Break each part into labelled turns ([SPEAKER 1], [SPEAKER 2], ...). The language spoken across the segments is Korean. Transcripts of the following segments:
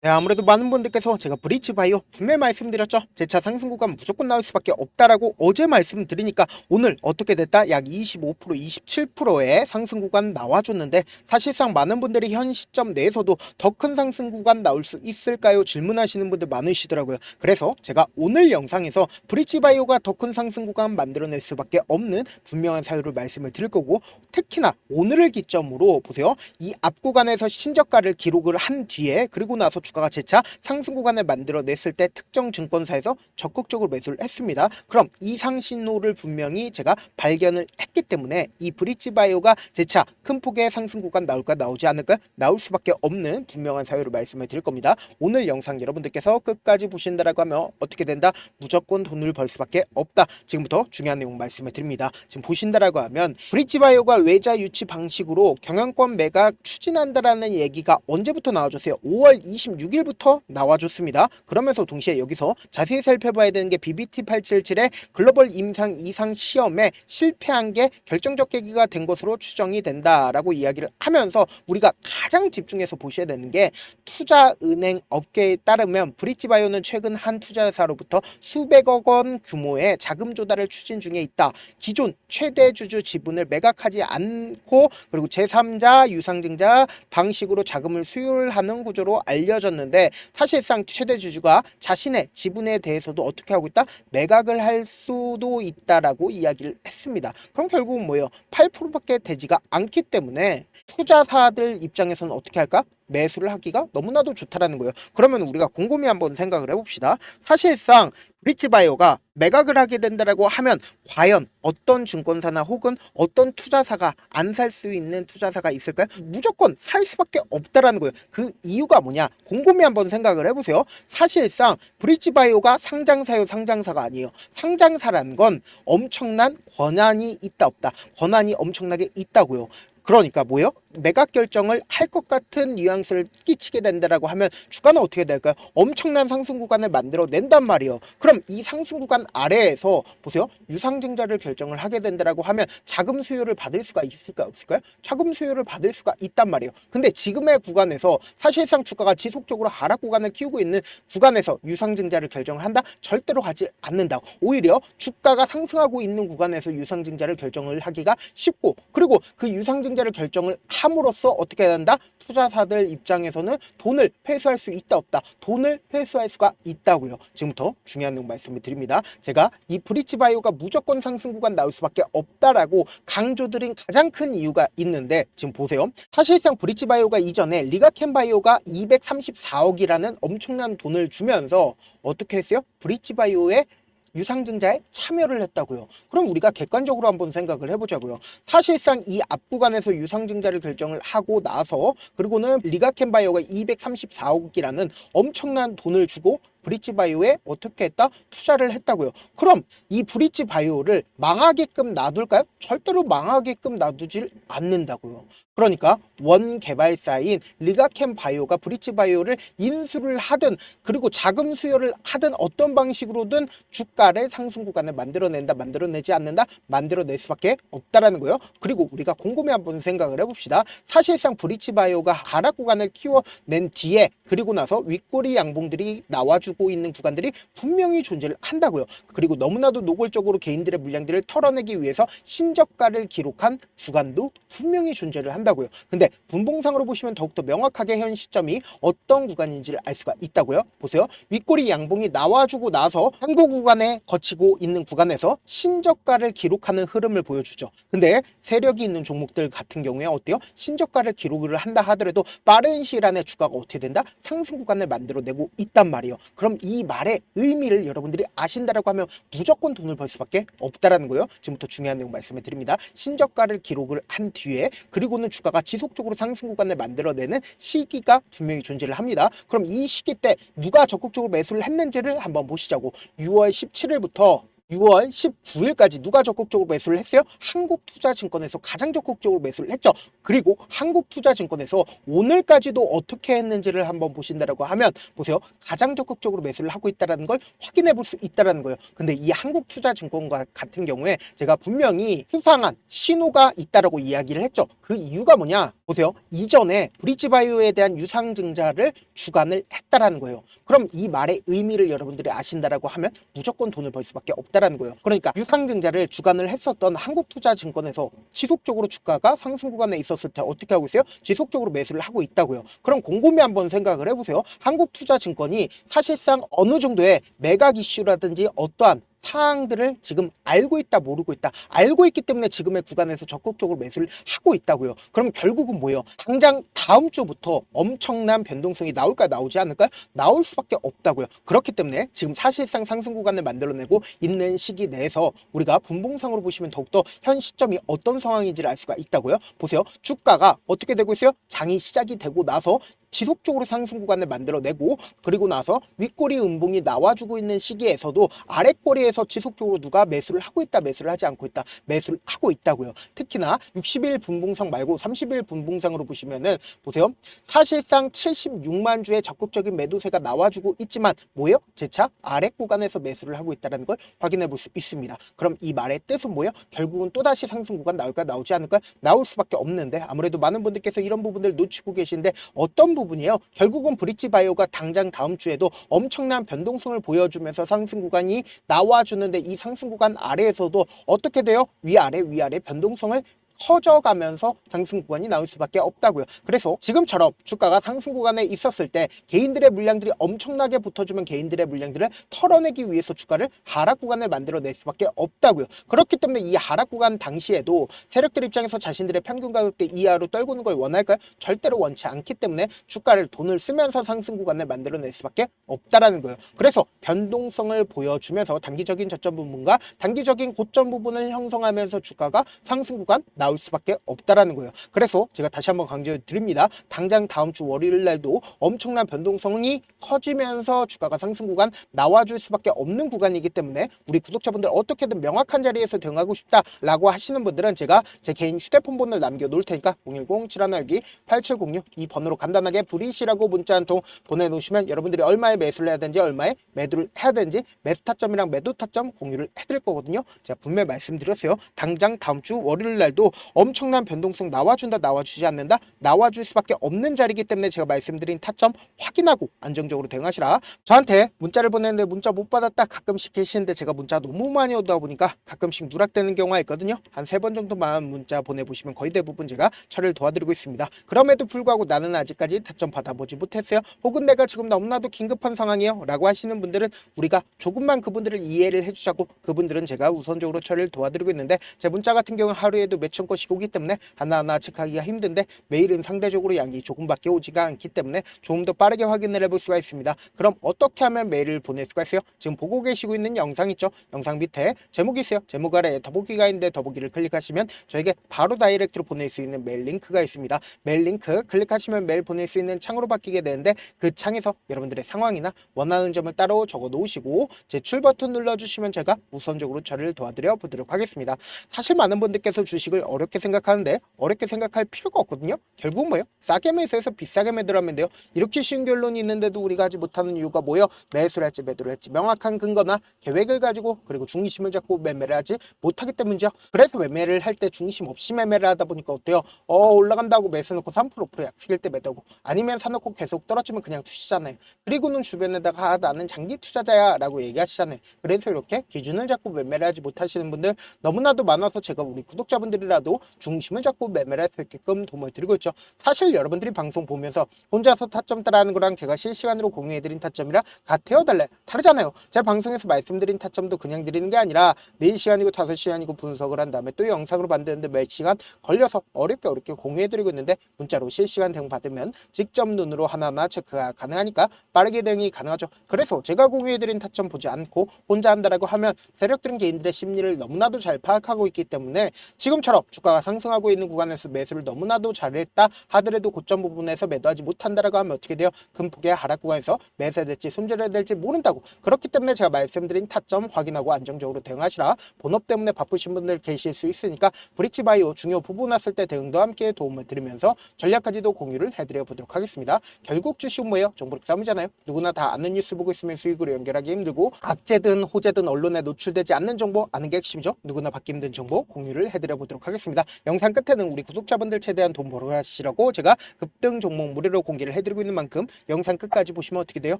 [SPEAKER 1] 네, 아무래도 많은 분들께서 제가 브릿지 바이오 분명히 말씀드렸죠. 제 차 상승 구간 무조건 나올 수밖에 없다라고 어제 말씀드리니까 오늘 어떻게 됐다? 약 25%, 27%의 상승 구간 나와줬는데 사실상 많은 분들이 현 시점 내에서도 더 큰 상승 구간 나올 수 있을까요? 질문하시는 분들 많으시더라고요. 그래서 제가 오늘 영상에서 브릿지 바이오가 더 큰 상승 구간 만들어낼 수밖에 없는 분명한 사유를 말씀을 드릴 거고, 특히나 오늘을 기점으로 보세요. 이 앞 구간에서 신저가를 기록을 한 뒤에 그리고 나서 주가가 재차 상승 구간을 만들어냈을 때 특정 증권사에서 적극적으로 매수를 했습니다. 그럼 이 상신호를 분명히 제가 발견을 했기 때문에 이 브릿지 바이오가 재차 큰 폭의 상승 구간 나올까 나오지 않을까 나올 수밖에 없는 분명한 사유를 말씀을 드릴 겁니다. 오늘 영상 여러분들께서 끝까지 보신다라고 하면 어떻게 된다? 무조건 돈을 벌 수밖에 없다. 지금부터 중요한 내용 말씀을 드립니다. 지금 보신다라고 하면 브릿지 바이오가 외자 유치 방식으로 경영권 매각 추진한다라는 얘기가 언제부터 나와줬어요? 5월 26일부터 나와줬습니다. 그러면서 동시에 여기서 자세히 살펴봐야 되는 게 BBT877의 글로벌 임상 이상 시험에 실패한 게 결정적 계기가 된 것으로 추정이 된다라고 이야기를 하면서 우리가 가장 집중해서 보셔야 되는 게 투자은행 업계에 따르면 브릿지 바이오는 최근 한 투자사로부터 수백억 원 규모의 자금 조달을 추진 중에 있다. 기존 최대 주주 지분을 매각하지 않고 그리고 제3자 유상증자 방식으로 자금을 수혈하는 구조로 알려졌는데, 사실상 최대 주주가 자신의 지분에 대해서도 어떻게 하고 있다? 매각을 할 수도 있다라고 이야기를 했습니다. 그럼 결국은 뭐예요? 8%밖에 되지가 않기 때문에 투자사들 입장에서는 어떻게 할까? 매수를 하기가 너무나도 좋다라는 거예요. 그러면 우리가 곰곰이 한번 생각을 해봅시다. 사실상 브릿지 바이오가 매각을 하게 된다라고 하면 과연 어떤 증권사나 혹은 어떤 투자사가 안 살 수 있는 투자사가 있을까요? 무조건 살 수밖에 없다라는 거예요. 그 이유가 뭐냐? 곰곰이 한번 생각을 해보세요. 사실상 브릿지 바이오가 상장사요, 상장사가 아니에요. 상장사라는 건 엄청난 권한이 있다 없다. 권한이 엄청나게 있다고요. 그러니까 뭐예요? 매각 결정을 할 것 같은 뉘앙스를 끼치게 된다라고 하면 주가는 어떻게 될까요? 엄청난 상승 구간을 만들어 낸단 말이에요. 그럼 이 상승 구간 아래에서 보세요. 유상증자를 결정을 하게 된다라고 하면 자금 수요를 받을 수가 있을까 없을까요? 자금 수요를 받을 수가 있단 말이에요. 근데 지금의 구간에서 사실상 주가가 지속적으로 하락 구간을 키우고 있는 구간에서 유상증자를 결정을 한다? 절대로 하지 않는다. 오히려 주가가 상승하고 있는 구간에서 유상증자를 결정을 하기가 쉽고, 그리고 그 유상증자를 결정을 함으로써 어떻게 해야 된다? 투자사들 입장에서는 돈을 회수할 수 있다 없다? 돈을 회수할 수가 있다고요. 지금부터 중요한 내용 말씀을 드립니다. 제가 이 브릿지 바이오가 무조건 상승 구간 나올 수밖에 없다라고 강조드린 가장 큰 이유가 있는데, 지금 보세요. 사실상 브릿지 바이오가 이전에 리가켄 바이오가 234억이라는 엄청난 돈을 주면서 어떻게 했어요? 브릿지 바이오의 유상증자에 참여를 했다고요. 그럼 우리가 객관적으로 한번 생각을 해보자고요. 사실상 이 앞 구간에서 유상증자를 결정을 하고 나서 그리고는 리가켄 바이오가 234억이라는 엄청난 돈을 주고 브릿지 바이오에 어떻게 했다? 투자를 했다고요. 그럼 이 브릿지 바이오를 망하게끔 놔둘까요? 절대로 망하게끔 놔두질 않는다고요. 그러니까 원 개발사인 리가켄 바이오가 브릿지 바이오를 인수를 하든 그리고 자금 수요를 하든 어떤 방식으로든 주가를 상승 구간을 만들어낸다, 만들어내지 않는다, 만들어낼 수밖에 없다라는 거예요. 그리고 우리가 곰곰이 한번 생각을 해봅시다. 사실상 브릿지 바이오가 하락 구간을 키워낸 뒤에 그리고 나서 윗꼬리 양봉들이 나와주고 있는 구간들이 분명히 존재를 한다고요. 그리고 너무나도 노골적으로 개인들의 물량들을 털어내기 위해서 신저가를 기록한 구간도 분명히 존재를 한다고요. 근데 분봉상으로 보시면 더욱더 명확하게 현 시점이 어떤 구간인지를 알 수가 있다고요. 보세요. 윗꼬리 양봉이 나와주고 나서 행보 구간에 거치고 있는 구간에서 신저가를 기록하는 흐름을 보여주죠. 근데 세력이 있는 종목들 같은 경우에 어때요? 신저가를 기록을 한다 하더라도 빠른 시일 안에 주가가 어떻게 된다? 상승 구간을 만들어내고 있단 말이에요. 그럼 이 말의 의미를 여러분들이 아신다라고 하면 무조건 돈을 벌 수밖에 없다라는 거예요. 지금부터 중요한 내용 말씀을 드립니다. 신저가를 기록을 한 뒤에 그리고는 주가가 지속적으로 상승 구간을 만들어내는 시기가 분명히 존재를 합니다. 그럼 이 시기 때 누가 적극적으로 매수를 했는지를 한번 보시자고. 6월 17일부터 6월 19일까지 누가 적극적으로 매수를 했어요? 한국투자증권에서 가장 적극적으로 매수를 했죠. 그리고 한국투자증권에서 오늘까지도 어떻게 했는지를 한번 보신다라고 하면 보세요. 가장 적극적으로 매수를 하고 있다는 걸 확인해 볼 수 있다는 거예요. 근데 이 한국투자증권과 같은 경우에 제가 분명히 수상한 신호가 있다라고 이야기를 했죠. 그 이유가 뭐냐? 보세요. 이전에 브릿지바이오에 대한 유상증자를 주관을 했다라는 거예요. 그럼 이 말의 의미를 여러분들이 아신다라고 하면 무조건 돈을 벌 수밖에 없다라는 거예요. 그러니까 유상증자를 주관을 했었던 한국투자증권에서 지속적으로 주가가 상승 구간에 있었을 때 어떻게 하고 있어요? 지속적으로 매수를 하고 있다고요. 그럼 곰곰이 한번 생각을 해보세요. 한국투자증권이 사실상 어느 정도의 매각 이슈라든지 어떠한 사항들을 지금 알고 있다 모르고 있다, 알고 있기 때문에 지금의 구간에서 적극적으로 매수를 하고 있다고요. 그럼 결국은 뭐예요? 당장 다음 주부터 엄청난 변동성이 나올까요? 나오지 않을까요? 나올 수밖에 없다고요. 그렇기 때문에 지금 사실상 상승 구간을 만들어내고 있는 시기 내에서 우리가 분봉상으로 보시면 더욱더 현 시점이 어떤 상황인지를 알 수가 있다고요. 보세요. 주가가 어떻게 되고 있어요? 장이 시작이 되고 나서 지속적으로 상승 구간을 만들어내고, 그리고 나서 윗꼬리 음봉이 나와주고 있는 시기에서도 아랫꼬리에서 지속적으로 누가 매수를 하고 있다, 매수를 하지 않고 있다, 매수를 하고 있다고요. 특히나 60일 분봉상 말고 30일 분봉상으로 보시면은 보세요. 사실상 76만 주의 적극적인 매도세가 나와주고 있지만 뭐예요? 재차 아랫 구간에서 매수를 하고 있다는 걸 확인해 볼 수 있습니다. 그럼 이 말의 뜻은 뭐예요? 결국은 또다시 상승 구간 나올까, 나오지 않을까? 나올 수밖에 없는데, 아무래도 많은 분들께서 이런 부분들 놓치고 계신데 어떤 부분이에요? 결국은 브릿지바이오가 당장 다음 주에도 엄청난 변동성을 보여주면서 상승 구간이 나와주는데, 이 상승 구간 아래에서도 어떻게 돼요? 위아래 위아래 변동성을 커져가면서 상승 구간이 나올 수밖에 없다고요. 그래서 지금처럼 주가가 상승 구간에 있었을 때 개인들의 물량들이 엄청나게 붙어주면 개인들의 물량들을 털어내기 위해서 주가를 하락 구간을 만들어낼 수밖에 없다고요. 그렇기 때문에 이 하락 구간 당시에도 세력들 입장에서 자신들의 평균 가격대 이하로 떨구는 걸 원할까요? 절대로 원치 않기 때문에 주가를 돈을 쓰면서 상승 구간을 만들어낼 수밖에 없다라는 거예요. 그래서 변동성을 보여주면서 단기적인 저점 부분과 단기적인 고점 부분을 형성하면서 주가가 상승 구간 나올 수밖에 없다라는 거예요. 그래서 제가 다시 한번 강조해 드립니다. 당장 다음 주 월요일 날도 엄청난 변동성이 커지면서 주가가 상승 구간 나와줄 수밖에 없는 구간이기 때문에 우리 구독자분들 어떻게든 명확한 자리에서 대응하고 싶다라고 하시는 분들은 제가 제 개인 휴대폰 번호를 남겨놓을 테니까 010-7162-8706 이 번호로 간단하게 브릿이라고 문자 한 통 보내놓으시면 여러분들이 얼마에 매수를 해야 되는지, 얼마에 매도를 해야 되는지, 매수 타점이랑 매도 타점 공유를 해드릴 거거든요. 제가 분명히 말씀드렸어요. 당장 다음 주 월요일 날도 엄청난 변동성 나와준다, 나와주지 않는다, 나와줄 수밖에 없는 자리이기 때문에 제가 말씀드린 타점 확인하고 안정적으로 대응하시라. 저한테 문자를 보냈는데 문자 못 받았다 가끔씩 계시는데, 제가 문자 너무 많이 오다 보니까 가끔씩 누락되는 경우가 있거든요. 한 3번 정도만 문자 보내보시면 거의 대부분 제가 처리를 도와드리고 있습니다. 그럼에도 불구하고 나는 아직까지 타점 받아보지 못했어요, 혹은 내가 지금 너무나도 긴급한 상황이에요 라고 하시는 분들은 우리가 조금만 그분들을 이해를 해주자고, 그분들은 제가 우선적으로 처리를 도와드리고 있는데, 제 문자 같은 경우 하루에도 몇천 건씩 오기 때문에 하나하나 체크하기가 힘든데, 매일은 상대적으로 양이 조금밖에 오지가 않기 때문에 조금 더 빠르게 확인을 해볼 수가 있습니다. 그럼 어떻게 하면 메일을 보낼 수가 있어요? 지금 보고 계시고 있는 영상 있죠? 영상 밑에 제목이 있어요. 제목 아래에 더보기가 있는데 더보기를 클릭하시면 저에게 바로 다이렉트로 보낼 수 있는 메일 링크가 있습니다. 메일 링크 클릭하시면 메일 보낼 수 있는 창으로 바뀌게 되는데, 그 창에서 여러분들의 상황이나 원하는 점을 따로 적어 놓으시고 제출 버튼 눌러주시면 제가 우선적으로 처리를 도와드려 보도록 하겠습니다. 사실 많은 분들께서 주식을 어렵게 생각하는데 어렵게 생각할 필요가 없거든요. 결국 뭐예요? 싸게 매수해서 비싸게 매도하면 돼요. 이렇게 쉬운 결론이 있는데도 우리가 하지 못하는 이유가 뭐예요? 매수를 할지 매도를 할지 명확한 근거나 계획을 가지고, 그리고 중심을 잡고 매매를 하지 못하기 때문이죠. 그래서 매매를 할 때 중심 없이 매매를 하다 보니까 어때요? 올라간다고 매수 놓고 3% 5% 약속일 때 매도하고, 아니면 사놓고 계속 떨어지면 그냥 투시잖아요. 그리고는 주변에다가 나는 장기 투자자야 라고 얘기하시잖아요. 그래서 이렇게 기준을 잡고 매매를 하지 못하시는 분들 너무나도 많아서 제가 우리 구독자분들이라도 중심을 잡고 매매를 할 수 있게끔 도움을 드리고 있죠. 사실 여러분들이 방송 보면서 혼자서 타점 따라하는 거랑 제가 실시간으로 공유해드린 타점이랑 같아요, 달라요? 다르잖아요. 제가 방송에서 말씀드린 타점도 그냥 드리는 게 아니라 4시간이고 5시간이고 분석을 한 다음에 또 영상으로 만드는데 몇 시간 걸려서 어렵게 공유해드리고 있는데, 문자로 실시간 대응 받으면 직접 눈으로 하나하나 체크가 가능하니까 빠르게 대응이 가능하죠. 그래서 제가 공유해드린 타점 보지 않고 혼자 한다라고 하면 세력들은 개인들의 심리를 너무나도 잘 파악하고 있기 때문에 지금처럼 주가가 상승하고 있는 구간에서 매수를 너무나도 잘했다 하더라도 고점 부분에서 매도하지 못한다라고 하면 어떻게 돼요? 큰 폭의 하락 구간에서 매수해야 될지 손절해야 될지 모른다고. 그렇기 때문에 제가 말씀드린 타점 확인하고 안정적으로 대응하시라. 본업 때문에 바쁘신 분들 계실 수 있으니까 브릿지바이오 중요 부분 왔을 때 대응도 함께 도움을 드리면서 전략까지도 공유를 해드려 보도록 하겠습니다. 결국 주식은 뭐예요? 정보력 싸움이잖아요. 누구나 다 아는 뉴스 보고 있으면 수익으로 연결하기 힘들고, 악재든 호재든 언론에 노출되지 않는 정보 아는 게 핵심이죠. 누구나 받기 힘든 정보 공유를 해드려 보도록 하겠습니다. 하겠습니다. 영상 끝에는 우리 구독자분들 최대한 돈 벌어가시라고 제가 급등 종목 무료로 공개를 해드리고 있는 만큼 영상 끝까지 보시면 어떻게 돼요?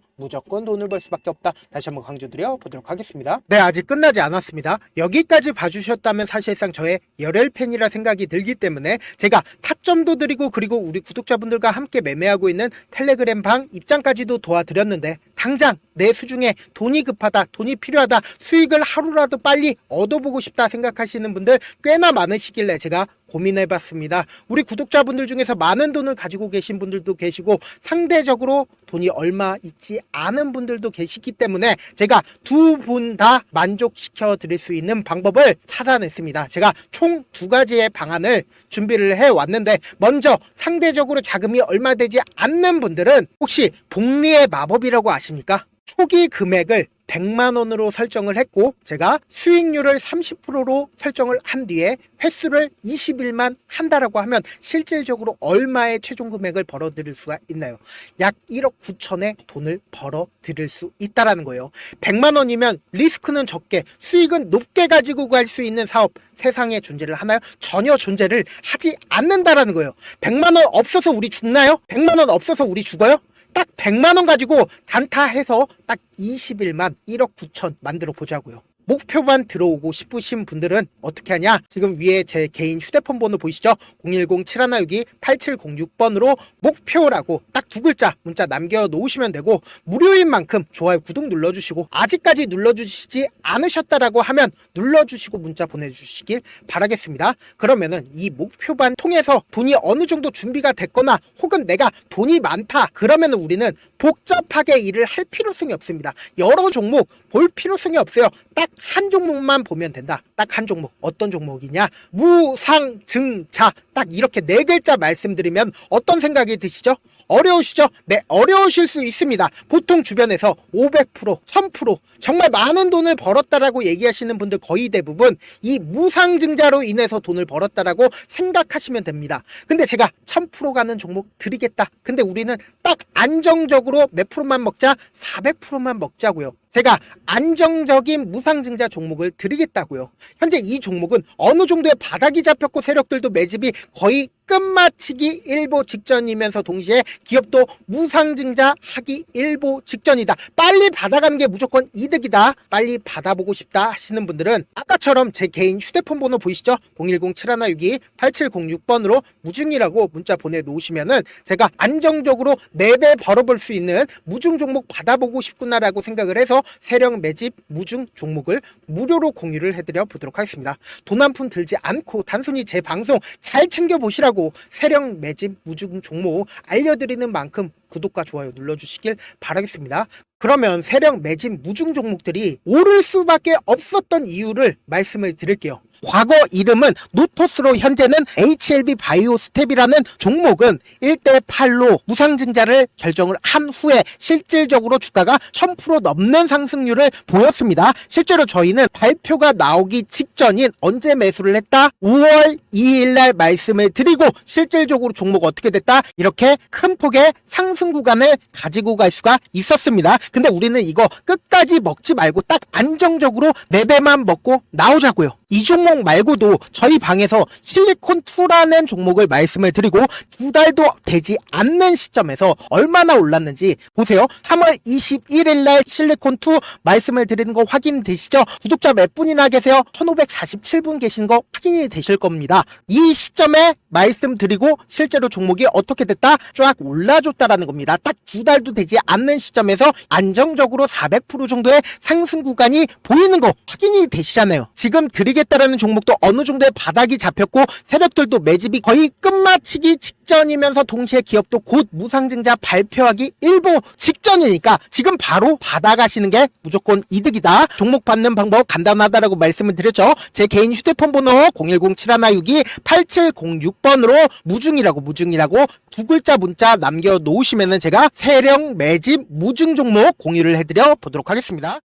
[SPEAKER 1] 무조건 돈을 벌 수밖에 없다. 다시 한번 강조드려 보도록 하겠습니다. 네, 아직 끝나지 않았습니다. 여기까지 봐주셨다면 사실상 저의 열혈 팬이라 생각이 들기 때문에 제가 타점도 드리고 그리고 우리 구독자분들과 함께 매매하고 있는 텔레그램 방 입장까지도 도와드렸는데 당장 내 수중에 돈이 급하다, 돈이 필요하다, 수익을 하루라도 빨리 얻어보고 싶다 생각하시는 분들 꽤나 많으시길래 제가 고민해봤습니다. 우리 구독자분들 중에서 많은 돈을 가지고 계신 분들도 계시고 상대적으로 돈이 얼마 있지 않은 분들도 계시기 때문에 제가 두 분 다 만족시켜 드릴 수 있는 방법을 찾아냈습니다. 제가 총 두 가지의 방안을 준비를 해왔는데 먼저 상대적으로 자금이 얼마 되지 않는 분들은 혹시 복리의 마법이라고 아십니까? 초기 금액을 100만원으로 설정을 했고 제가 수익률을 30%로 설정을 한 뒤에 횟수를 20일만 한다라고 하면 실질적으로 얼마의 최종 금액을 벌어들일 수가 있나요? 약 1억 9천의 돈을 벌어들일 수 있다라는 거예요. 100만원이면 리스크는 적게 수익은 높게 가지고 갈 수 있는 사업 세상에 존재를 하나요? 전혀 존재를 하지 않는다라는 거예요. 100만원 없어서 우리 죽나요? 100만원 없어서 우리 죽어요? 딱 100만원 가지고 단타해서 딱 20일만 1억 9천 만들어 보자고요. 목표만 들어오고 싶으신 분들은 어떻게 하냐? 지금 위에 제 개인 휴대폰 번호 보이시죠? 010-7162-8706번으로 목표라고 딱 두 글자 문자 남겨놓으시면 되고 무료인 만큼 좋아요, 구독 눌러주시고 아직까지 눌러주시지 않으셨다라고 하면 눌러주시고 문자 보내주시길 바라겠습니다. 그러면은 이 목표반 통해서 돈이 어느 정도 준비가 됐거나 혹은 내가 돈이 많다 그러면은 우리는 복잡하게 일을 할 필요성이 없습니다. 여러 종목 볼 필요성이 없어요. 딱 한 종목만 보면 된다. 딱 한 종목. 어떤 종목이냐? 무상증자. 딱 이렇게 네 글자 말씀드리면 어떤 생각이 드시죠? 어려우시죠? 네, 어려우실 수 있습니다. 보통 주변에서 500%, 1000% 정말 많은 돈을 벌었다라고 얘기하시는 분들 거의 대부분 이 무상증자로 인해서 돈을 벌었다라고 생각하시면 됩니다. 근데 제가 1000% 가는 종목 드리겠다. 근데 우리는 딱 안정적으로 몇 프로만 먹자? 400%만 먹자고요. 제가 안정적인 무상증자 종목을 드리겠다고요. 현재 이 종목은 어느 정도의 바닥이 잡혔고 세력들도 매집이 거의 끝마치기 일보 직전이면서 동시에 기업도 무상증자 하기 일보 직전이다. 빨리 받아가는 게 무조건 이득이다. 빨리 받아보고 싶다 하시는 분들은 아까처럼 제 개인 휴대폰 번호 보이시죠? 010-7162-8706번으로 무중이라고 문자 보내놓으시면은 제가 안정적으로 4배 벌어볼 수 있는 무중 종목 받아보고 싶구나라고 생각을 해서 세력 매집 무중 종목을 무료로 공유를 해드려 보도록 하겠습니다. 돈 한 푼 들지 않고 단순히 제 방송 잘 챙겨보시라고 세력 매집 무중 종목 알려드리는 만큼 구독과 좋아요 눌러주시길 바라겠습니다. 그러면 세력 매집 무중 종목들이 오를 수밖에 없었던 이유를 말씀을 드릴게요. 과거 이름은 노토스로 현재는 HLB 바이오스텝이라는 종목은 1대8로 무상증자를 결정을 한 후에 실질적으로 주가가 1000% 넘는 상승률을 보였습니다. 실제로 저희는 발표가 나오기 직전인 언제 매수를 했다? 5월 2일날 말씀을 드리고 실질적으로 종목 어떻게 됐다? 이렇게 큰 폭의 상승 구간을 가지고 갈 수가 있었습니다. 근데 우리는 이거 끝까지 먹지 말고 딱 안정적으로 4배만 먹고 나오자고요. 이 종목 말고도 저희 방에서 실리콘2라는 종목을 말씀을 드리고 2달도 되지 않는 시점에서 얼마나 올랐는지 보세요. 3월 21일 날 실리콘2 말씀을 드리는 거 확인되시죠? 구독자 몇 분이나 계세요? 1547분 계신 거 확인이 되실 겁니다. 이 시점에 말씀드리고 실제로 종목이 어떻게 됐다? 쫙 올라줬다라는 겁니다. 딱 2달도 되지 않는 시점에서 안정적으로 400% 정도의 상승 구간이 보이는 거 확인이 되시잖아요. 지금 드리겠다라는 종목도 어느 정도의 바닥이 잡혔고 세력들도 매집이 거의 끝마치기 직전이면서 동시에 기업도 곧 무상증자 발표하기 일보 직전이니까 지금 바로 받아가시는 게 무조건 이득이다. 종목 받는 방법 간단하다라고 말씀을 드렸죠. 제 개인 휴대폰 번호 010-7162-8706번으로 무중이라고 두 글자 문자 남겨놓으시면은 제가 세력 매집 무중 종목 공유를 해드려 보도록 하겠습니다.